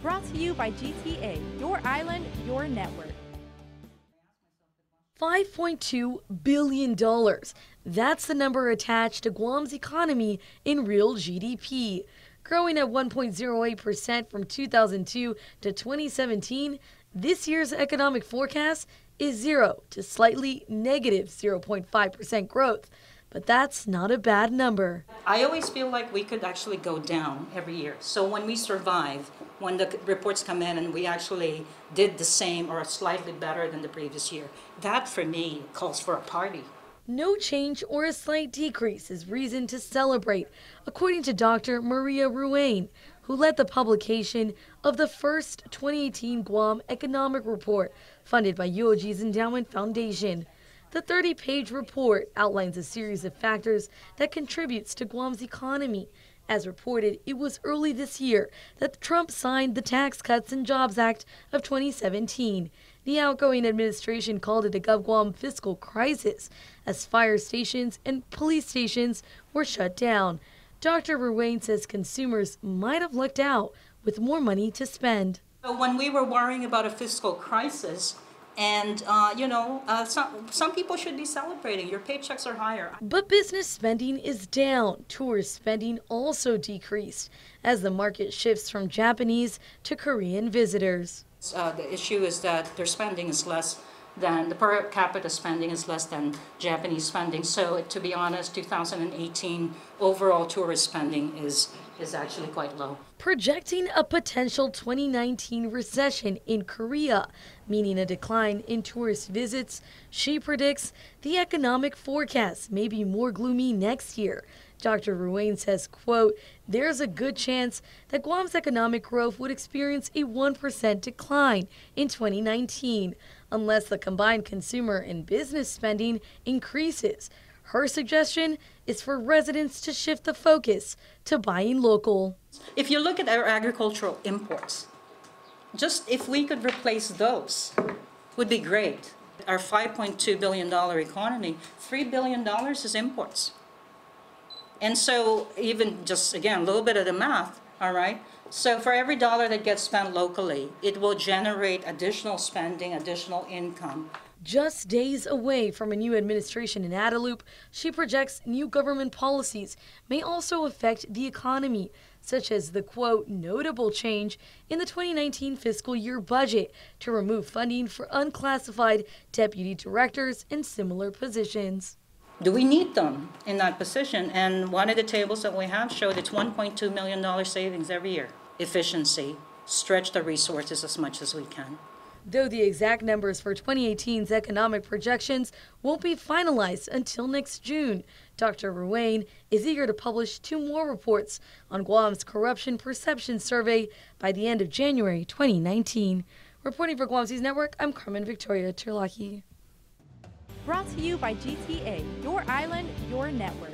Brought to you by GTA, your island, your network. $5.2 billion. That's the number attached to Guam's economy in real GDP. Growing at 1.08% from 2002 to 2017, this year's economic forecast is 0 to slightly negative 0.5% growth. But that's not a bad number. I always feel like we could actually go down every year. So when we survive, when the reports come in and we actually did the same or slightly better than the previous year, that for me calls for a party. No change or a slight decrease is reason to celebrate, according to Dr. Maria Ruane, who led the publication of the first 2018 Guam Economic Report, funded by UOG's Endowment Foundation. The 30-page report outlines a series of factors that contributes to Guam's economy. As reported, it was early this year that Trump signed the Tax Cuts and Jobs Act of 2017. The outgoing administration called it a GovGuam fiscal crisis, as fire stations and police stations were shut down. Dr. Ruane says consumers might have lucked out with more money to spend. So when we were worrying about a fiscal crisis, and, some people should be celebrating. Your paychecks are higher. But business spending is down. Tourist spending also decreased as the market shifts from Japanese to Korean visitors. The issue is that their spending is less than, the per capita spending is less than Japanese spending. So to be honest, 2018 overall tourist spending is actually quite low. Projecting a potential 2019 recession in Korea, meaning a decline in tourist visits, she predicts the economic forecast may be more gloomy next year. Dr. Ruane says, quote, there's a good chance that Guam's economic growth would experience a 1% decline in 2019 unless the combined consumer and business spending increases. Her suggestion is for residents to shift the focus to buying local. If you look at our agricultural imports, just if we could replace those, would be great. Our $5.2 billion economy, $3 billion is imports. And so even just, again, a little bit of the math, all right? So for every dollar that gets spent locally, it will generate additional spending, additional income. Just days away from a new administration in Adelup, she projects new government policies may also affect the economy, such as the, quote, notable change in the 2019 fiscal year budget to remove funding for unclassified deputy directors and similar positions. Do we need them in that position? And one of the tables that we have showed it's $1.2 million savings every year. Efficiency, stretch the resources as much as we can. Though the exact numbers for 2018's economic projections won't be finalized until next June, Dr. Ruane is eager to publish 2 more reports on Guam's corruption perception survey by the end of January 2019. Reporting for Guam's News Network, I'm Carmen Victoria Terlaki. Brought to you by GTA, your island, your network.